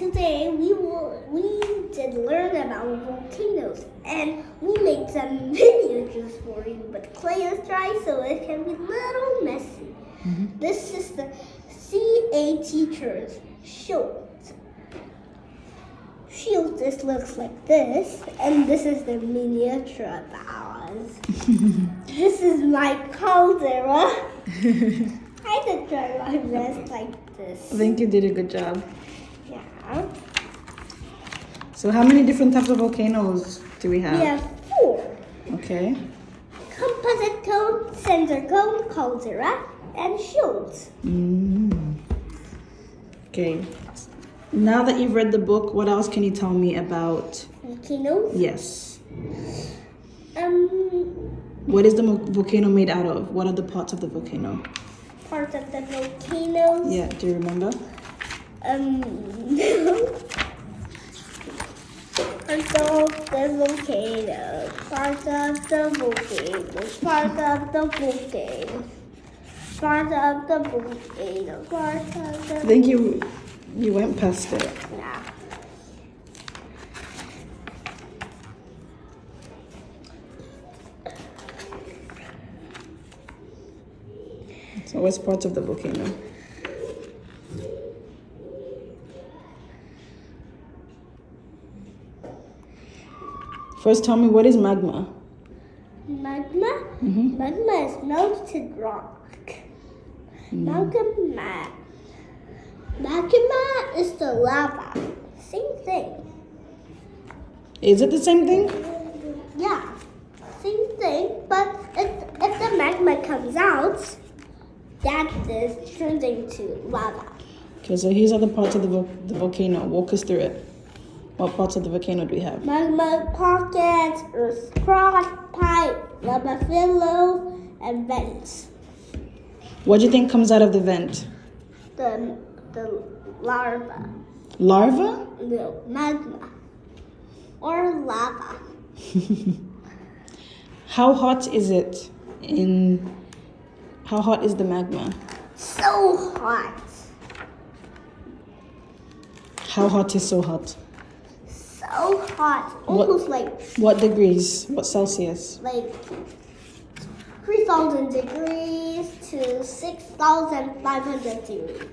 today we did learn about volcanoes, and we made some miniatures for you, but clay is dry, so it can be a little messy. This is the CA teacher's shield. This looks like this, and this is the miniature of ours. This is my caldera. I did try my best like this. I think you did a good job. Yeah. So how many different types of volcanoes do we have? We have 4. Okay. Composite cone, center cone, caldera, and shields. Okay. Now that you've read the book, what else can you tell me about? Volcanoes. Yes. Um, What is the volcano made out of? What are the parts of the volcano? Parts of the volcanoes. Yeah, do you remember? No. Parts of the volcano. Parts of the volcano. Parts of the volcano. Parts of the volcano. Parts of the. I think you went past it. Yeah. So what's parts of the volcano? First, tell me, what is magma? Magma? Magma is melted rock. Magma is the lava. Same thing. Is it the same thing? Yeah, same thing. But if the magma comes out, that is turned into lava. Okay, so here's other parts of the volcano. Walk us through it. What parts of the volcano do we have? Magma pockets, earth crust, pipe, lava flow, and vents. What do you think comes out of the vent? The larva. Larva? No, magma. Or lava. How hot is it how hot is the magma? So hot. How hot is so hot? So hot. Almost What degrees? What Celsius? like 3,000 degrees to 6,500 degrees.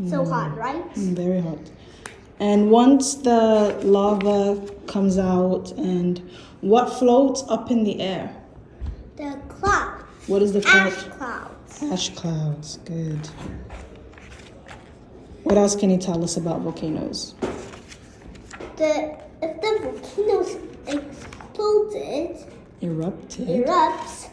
So hot, right? Very hot. And once the lava comes out, and what floats up in the air? The clouds. What is the cloud? Ash clouds. Ash clouds. Good. What else can you tell us about volcanoes? If the volcanoes Erupted. erupts,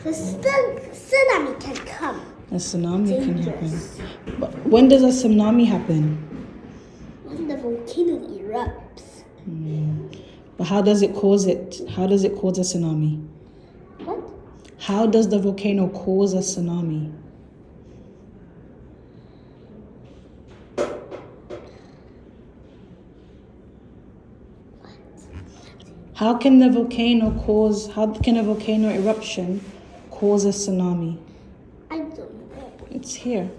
the tsunami can come. A tsunami can happen. Dangerous. But when does a tsunami happen? When the volcano erupts. But how does it cause it? How does it cause a tsunami? What? How does the volcano cause a tsunami? How can a volcano eruption cause a tsunami? I don't know. It's here.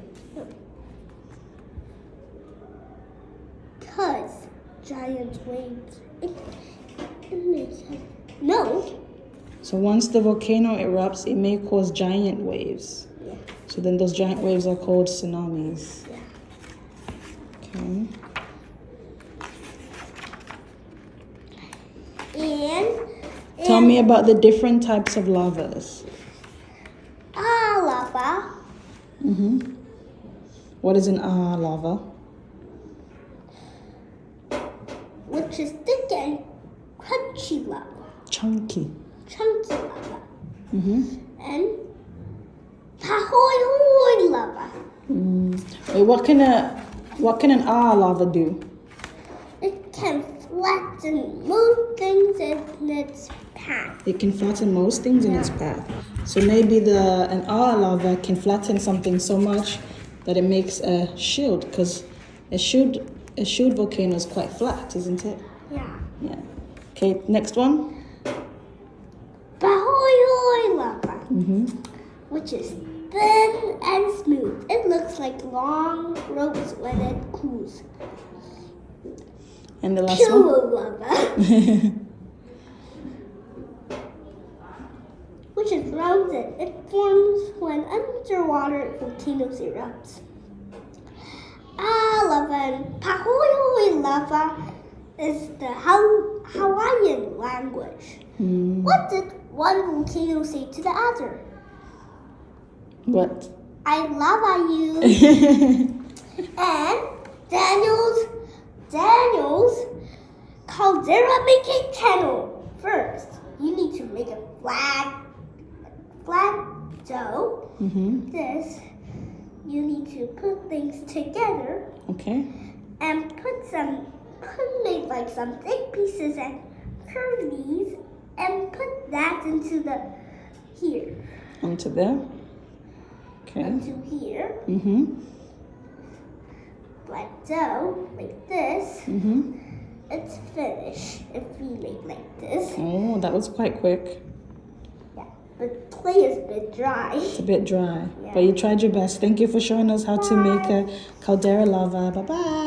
Because giant waves. No. So once the volcano erupts, it may cause giant waves. Yeah. So then those giant waves are called tsunamis. Yeah. Okay. And Tell me about the different types of lavas. lava. What is an lava? Which is thick and crunchy lava. Chunky. Chunky lava. And Tahoe lava. Wait, what can an lava do? It can flatten most things in its path. It can flatten most things in its path. So maybe an lava can flatten something so much that it makes a shield, because a shield volcano is quite flat, isn't it? Yeah. Yeah. Okay, next one. Tahoe lava. Which is thin and smooth. It looks like long ropes when it cools. And the last one? Pillow lava. Which is rounded. It forms when underwater volcanoes erupt. Lava and Pahoehoe lava is the Hawaiian language. What did one volcano say to the other? What? I love you. And Daniel's caldera making channel. First, you need to make a flat dough. This, you need to put things together. Okay. And make like some thick pieces and curve these and put that into here. Onto there. Okay. Into here. Flat dough like this. It's finished if we make like this. Oh, that was quite quick. Yeah, but clay is a bit dry. It's a bit dry, Yeah. but you tried your best. Thank you for showing us how to make a caldera lava. Bye-bye.